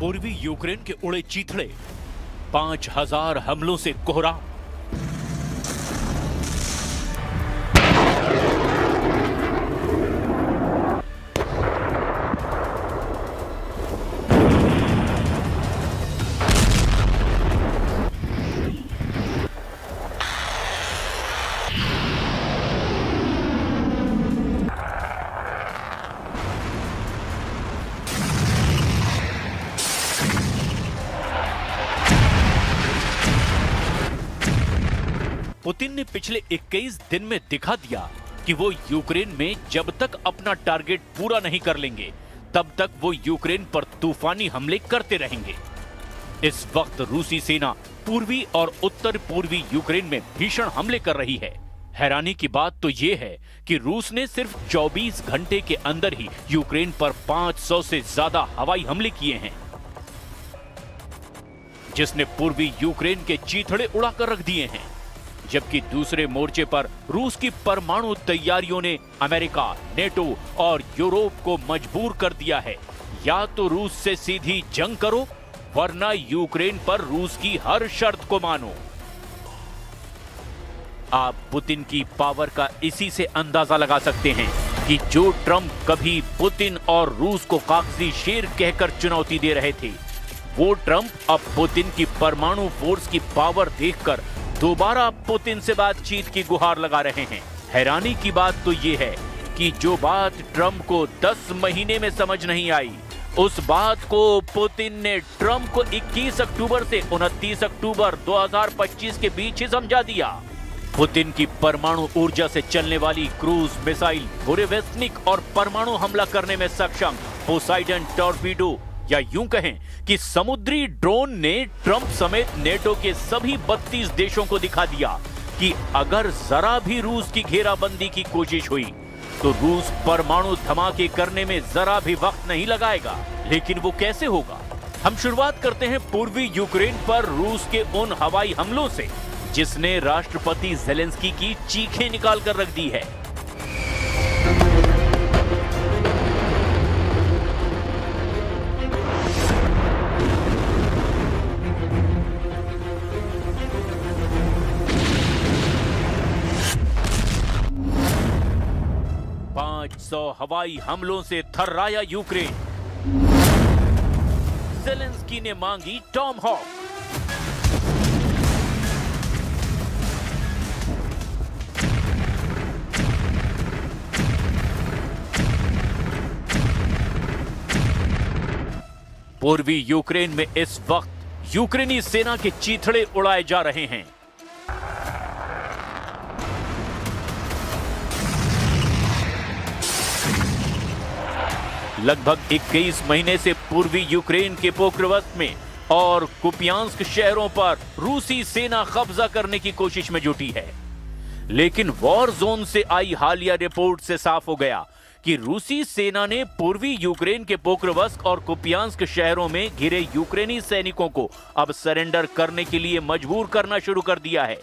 पूर्वी यूक्रेन के उड़े चीथड़े, 5000 हमलों से कोहराम। पुतिन ने पिछले 21 दिन में दिखा दिया कि वो यूक्रेन में जब तक अपना टारगेट पूरा नहीं कर लेंगे तब तक वो यूक्रेन पर तूफानी हमले करते रहेंगे। इस वक्त रूसी सेना पूर्वी और उत्तर पूर्वी यूक्रेन में भीषण हमले कर रही है। हैरानी की बात तो ये है कि रूस ने सिर्फ 24 घंटे के अंदर ही यूक्रेन पर 500 से ज्यादा हवाई हमले किए हैं, जिसने पूर्वी यूक्रेन के चीथड़े उड़ाकर रख दिए हैं। जबकि दूसरे मोर्चे पर रूस की परमाणु तैयारियों ने अमेरिका, नेटो और यूरोप को मजबूर कर दिया है, या तो रूस से सीधी जंग करो वरना यूक्रेन पर रूस की हर शर्त को मानो। आप पुतिन की पावर का इसी से अंदाजा लगा सकते हैं कि जो ट्रंप कभी पुतिन और रूस को कागजी शेर कहकर चुनौती दे रहे थे, वो ट्रंप अब पुतिन की परमाणु फोर्स की पावर देखकर दोबारा पुतिन से बातचीत की गुहार लगा रहे हैं। हैरानी की बात तो ये है कि जो बात ट्रंप को 10 महीने में समझ नहीं आई, उस बात को पुतिन ने ट्रंप को 21 अक्टूबर से 29 अक्टूबर 2025 के बीच ही समझा दिया। पुतिन की परमाणु ऊर्जा से चलने वाली क्रूज मिसाइल बुरेवेस्निक और परमाणु हमला करने में सक्षम पोसाइडन टॉर्पीडो, या यूं कहें कि समुद्री ड्रोन ने ट्रंप समेत नेटो के सभी 32 देशों को दिखा दिया कि अगर जरा भी रूस की घेराबंदी की कोशिश हुई तो रूस परमाणु धमाके करने में जरा भी वक्त नहीं लगाएगा। लेकिन वो कैसे होगा? हम शुरुआत करते हैं पूर्वी यूक्रेन पर रूस के उन हवाई हमलों से जिसने राष्ट्रपति ज़ेलेंस्की की चीखें निकाल कर रख दी है। हवाई हमलों से थर्राया यूक्रेन। ज़ेलेंस्की ने मांगी टॉम हॉक। पूर्वी यूक्रेन में इस वक्त यूक्रेनी सेना के चीथड़े उड़ाए जा रहे हैं। लगभग 21 महीने से पूर्वी यूक्रेन के पोक्रोवस्क में और कुपियांस्क शहरों पर रूसी सेना कब्जा करने की कोशिश में जुटी है। लेकिन वॉर जोन से आई हालिया रिपोर्ट से साफ हो गया कि रूसी सेना ने पूर्वी यूक्रेन के पोक्रोवस्क और कुपियांस्क शहरों में घिरे यूक्रेनी सैनिकों को अब सरेंडर करने के लिए मजबूर करना शुरू कर दिया है।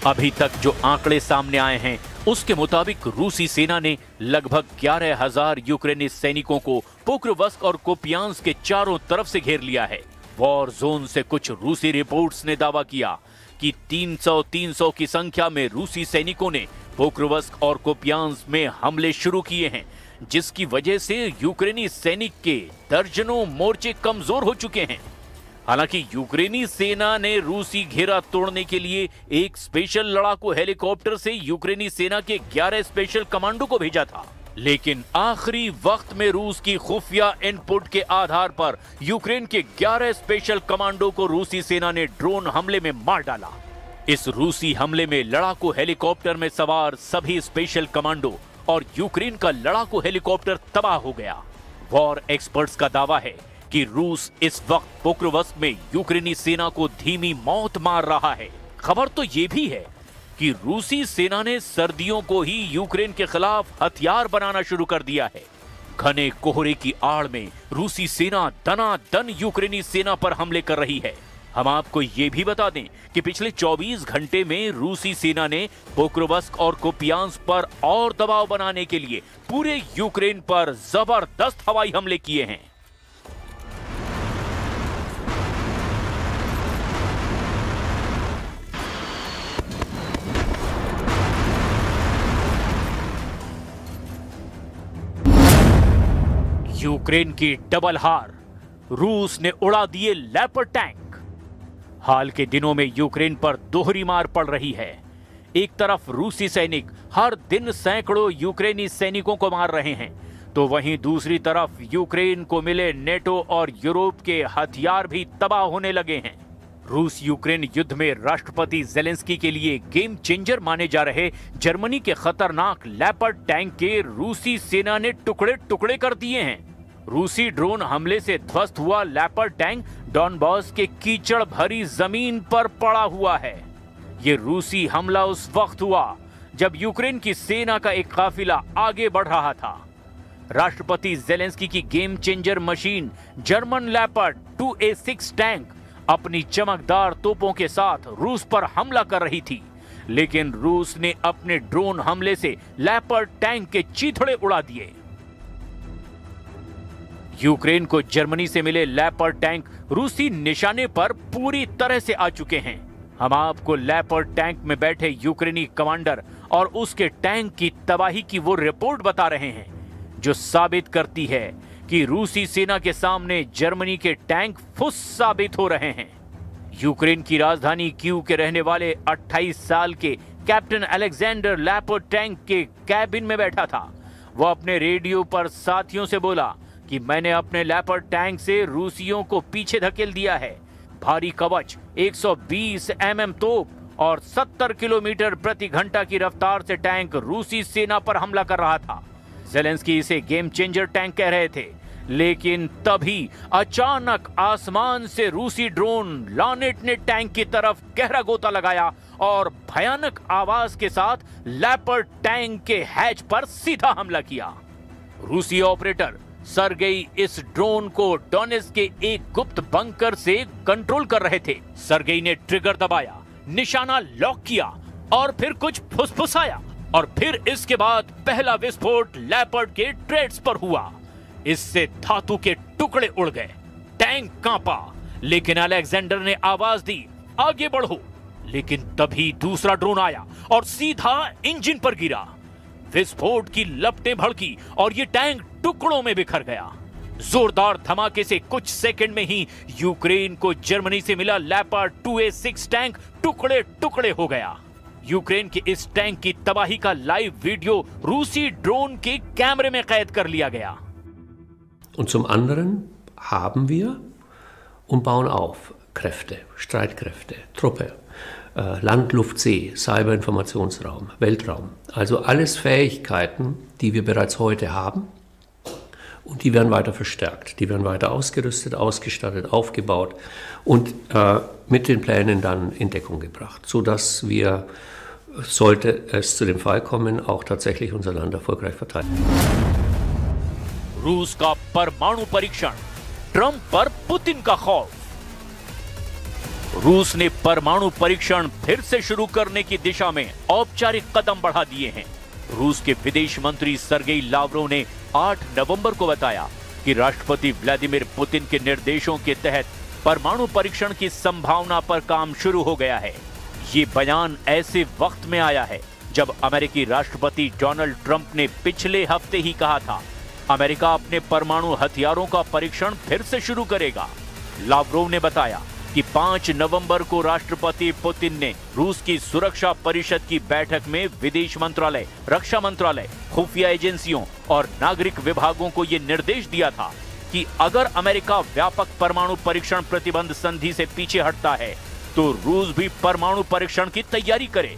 अभी तक जो आंकड़े सामने आए हैं उसके मुताबिक रूसी सेना ने लगभग 11,000 यूक्रेनी सैनिकों को पोक्रोवस्क और कुपियांस्क के चारों तरफ से घेर लिया है। वॉर जोन से कुछ रूसी रिपोर्ट्स ने दावा किया कि 300 की संख्या में रूसी सैनिकों ने पोक्रोवस्क और कुपियांस्क में हमले शुरू किए हैं, जिसकी वजह से यूक्रेनी सैनिक के दर्जनों मोर्चे कमजोर हो चुके हैं। हालांकि यूक्रेनी सेना ने रूसी घेरा तोड़ने के लिए एक स्पेशल लड़ाकू हेलीकॉप्टर से यूक्रेनी सेना के 11 स्पेशल कमांडो को भेजा था, लेकिन आखिरी वक्त में रूस की खुफिया इनपुट के आधार पर यूक्रेन के 11 स्पेशल कमांडो को रूसी सेना ने ड्रोन हमले में मार डाला। इस रूसी हमले में लड़ाकू हेलीकॉप्टर में सवार सभी स्पेशल कमांडो और यूक्रेन का लड़ाकू हेलीकॉप्टर तबाह हो गया। वॉर एक्सपर्ट्स का दावा है कि रूस इस वक्त पोक्रोवस्क में यूक्रेनी सेना को धीमी मौत मार रहा है। खबर तो यह भी है कि रूसी सेना ने सर्दियों को ही यूक्रेन के खिलाफ हथियार बनाना शुरू कर दिया है। घने कोहरे की आड़ में रूसी सेना दनादन यूक्रेनी सेना पर हमले कर रही है। हम आपको ये भी बता दें कि पिछले 24 घंटे में रूसी सेना ने पोक्रोवस्क और कुपियांस्क पर और दबाव बनाने के लिए पूरे यूक्रेन पर जबरदस्त हवाई हमले किए हैं। यूक्रेन की डबल हार, रूस ने उड़ा दिए लेपर्ड टैंक। हाल के दिनों में यूक्रेन पर दोहरी मार पड़ रही है। एक तरफ रूसी सैनिक हर दिन सैकड़ों यूक्रेनी सैनिकों को मार रहे हैं, तो वहीं दूसरी तरफ यूक्रेन को मिले नेटो और यूरोप के हथियार भी तबाह होने लगे हैं। रूस यूक्रेन युद्ध में राष्ट्रपति जेलेंस्की के लिए गेम चेंजर माने जा रहे जर्मनी के खतरनाक लेपर्ड टैंक के रूसी सेना ने टुकड़े टुकड़े कर दिए हैं। रूसी ड्रोन हमले से ध्वस्त हुआ लेपर्ड टैंक डॉनबॉस के कीचड़ भरी जमीन पर पड़ा हुआ है। ये रूसी हमला उस वक्त हुआ जब यूक्रेन की सेना का एक काफिला आगे बढ़ रहा था। राष्ट्रपति जेलेंस्की की game changer machine German leopard 2A6 tank अपनी चमकदार तोपों के साथ रूस पर हमला कर रही थी, लेकिन रूस ने अपने ड्रोन हमले से लेपर्ड टैंक के चीथड़े उड़ा दिए। यूक्रेन को जर्मनी से मिले लेपर्ड टैंक रूसी निशाने पर पूरी तरह से आ चुके हैं। हम आपको लेपर्ड टैंक में बैठे यूक्रेनी कमांडर और उसके टैंक की तबाही की वो रिपोर्ट बता रहे हैं जो साबित करती है कि रूसी सेना के सामने जर्मनी के टैंक फुस साबित हो रहे हैं। यूक्रेन की राजधानी कीव के रहने वाले 28 साल के कैप्टन अलेक्जेंडर लेपर्ड टैंक के कैबिन में बैठा था। वह अपने रेडियो पर साथियों से बोला कि मैंने अपने लेपर्ड टैंक से रूसियों को पीछे धकेल दिया है। भारी कवच, 120 mm तोप और 70 किलोमीटर प्रति घंटा की रफ्तार से टैंक रूसी सेना पर हमला कर रहा था। जेलेंस्की इसे गेम चेंजर टैंक कह रहे थे, लेकिन तभी अचानक आसमान से रूसी ड्रोन लानेट ने टैंक की तरफ गहरा गोता लगाया और भयानक आवाज के साथ लेपर्ड टैंक के हैच पर सीधा हमला किया। रूसी ऑपरेटर सर्गेई इस ड्रोन को डोनेट्स्क के एक गुप्त बंकर से कंट्रोल कर रहे थे। सर्गेई ने ट्रिगर दबाया, निशाना लॉक किया और फिर कुछ फुसफुसाया और फिर इसके बाद पहला विस्फोट लेपर्ड के ट्रेड्स पर हुआ। इससे धातु के टुकड़े उड़ गए, टैंक कांपा, लेकिन अलेक्जेंडर ने आवाज दी, आगे बढ़ो। लेकिन तभी दूसरा ड्रोन आया और सीधा इंजन पर गिरा। विस्फोट की लपटें भड़की और ये टैंक टुकड़ों में बिखर गया। जोरदार धमाके से कुछ सेकंड में ही यूक्रेन को जर्मनी से मिला लेपर्ड 2A6 टैंक टुकड़े टुकड़े हो गया। यूक्रेन के इस टैंक की तबाही का लाइव वीडियो रूसी ड्रोन के कैमरे में कैद कर लिया गया। Und zum anderen haben wir und bauen auf Kräfte, Streitkräfte, Truppe, Land, Luft, See, Cyberinformationsraum, Weltraum. Also alles Fähigkeiten, die wir bereits heute haben und die werden weiter verstärkt. Die werden weiter ausgerüstet, ausgestattet, aufgebaut und mit den Plänen dann in Deckung gebracht, sodass wir, sollte es zu dem Fall kommen, auch tatsächlich unser Land erfolgreich verteidigen. रूस का परमाणु परीक्षण, Trump पर Putin का खौफ। रूस ने परमाणु परीक्षण फिर से शुरू करने की दिशा में औपचारिक कदम बढ़ा दिए हैं। रूस के विदेश मंत्री सर्गेई लावरोव ने 8 नवंबर को बताया कि राष्ट्रपति व्लादिमीर पुतिन के निर्देशों के तहत परमाणु परीक्षण की संभावना पर काम शुरू हो गया है। ये बयान ऐसे वक्त में आया है जब अमेरिकी राष्ट्रपति डोनाल्ड ट्रंप ने पिछले हफ्ते ही कहा था अमेरिका अपने परमाणु हथियारों का परीक्षण फिर से शुरू करेगा। लावरोव ने बताया कि 5 नवंबर को राष्ट्रपति पुतिन ने रूस की सुरक्षा परिषद की बैठक में विदेश मंत्रालय, रक्षा मंत्रालय, खुफिया एजेंसियों और नागरिक विभागों को यह निर्देश दिया था कि अगर अमेरिका व्यापक परमाणु परीक्षण प्रतिबंध संधि से पीछे हटता है तो रूस भी परमाणु परीक्षण की तैयारी करे।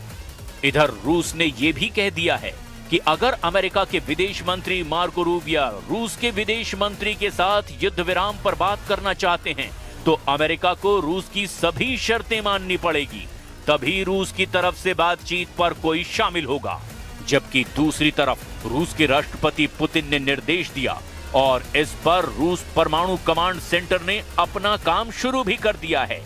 इधर रूस ने यह भी कह दिया है कि अगर अमेरिका के विदेश मंत्री मार्को रूबियो रूस के विदेश मंत्री के साथ युद्ध विराम पर बात करना चाहते हैं तो अमेरिका को रूस की सभी शर्तें माननी पड़ेगी, तभी रूस की तरफ से बातचीत पर कोई शामिल होगा। जबकि दूसरी तरफ रूस के राष्ट्रपति पुतिन ने निर्देश दिया और इस पर रूस परमाणु कमांड सेंटर ने अपना काम शुरू भी कर दिया है।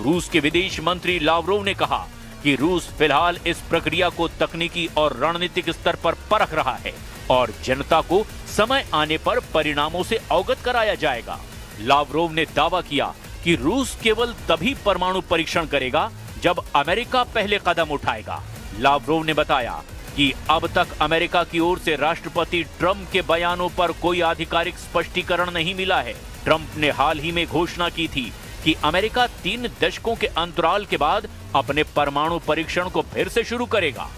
रूस के विदेश मंत्री लावरोव ने कहा कि रूस फिलहाल इस प्रक्रिया को तकनीकी और रणनीतिक स्तर पर परख रहा है और जनता को समय आने पर परिणामों से अवगत कराया जाएगा। लावरोव ने दावा किया कि रूस केवल तभी परमाणु परीक्षण करेगा जब अमेरिका पहले कदम उठाएगा। लावरोव ने बताया कि अब तक अमेरिका की ओर से राष्ट्रपति ट्रंप के बयानों पर कोई आधिकारिक स्पष्टीकरण नहीं मिला है। ट्रंप ने हाल ही में घोषणा की थी कि अमेरिका 3 दशकों के अंतराल के बाद अपने परमाणु परीक्षण को फिर से शुरू करेगा।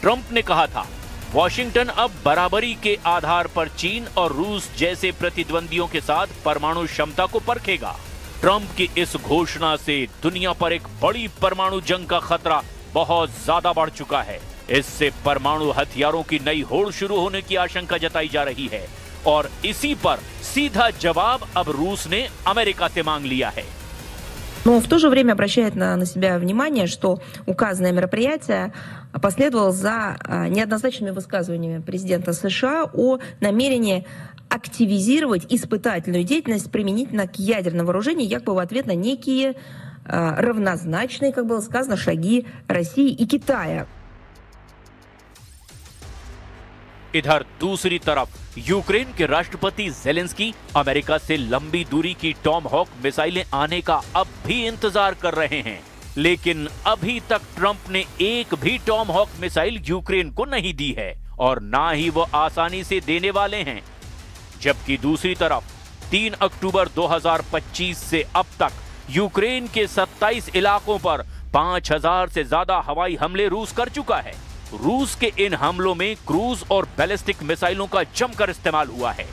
ट्रंप ने कहा था, वॉशिंगटन अब बराबरी के आधार पर चीन और रूस जैसे प्रतिद्वंदियों के साथ परमाणु क्षमता को परखेगा। ट्रंप की इस घोषणा से दुनिया पर एक बड़ी परमाणु जंग का खतरा बहुत ज्यादा बढ़ चुका है। इससे परमाणु हथियारों की नई होड़ शुरू होने की आशंका जताई जा रही है और इसी पर सीधा जवाब अब रूस ने अमेरिका से मांग लिया है। Но в то же время обращает на себя внимание, что указанное мероприятие последовало за неоднозначными высказываниями президента США о намерении активизировать испытательную деятельность применительно к ядерному вооружению, якобы в ответ на некие равнозначные, как было сказано, шаги России и Китая. इधर दूसरी तरफ यूक्रेन के राष्ट्रपति जेलेंस्की अमेरिका से लंबी दूरी की टॉमहॉक मिसाइलें आने का अब भी इंतजार कर रहे हैं, लेकिन अभी तक ट्रंप ने एक भी टॉमहॉक मिसाइल यूक्रेन को नहीं दी है और ना ही वो आसानी से देने वाले हैं। जबकि दूसरी तरफ 3 अक्टूबर 2025 से अब तक यूक्रेन के 27 इलाकों पर 5000 से ज्यादा हवाई हमले रूस कर चुका है। रूस के इन हमलों में क्रूज और बैलिस्टिक मिसाइलों का जमकर इस्तेमाल हुआ है।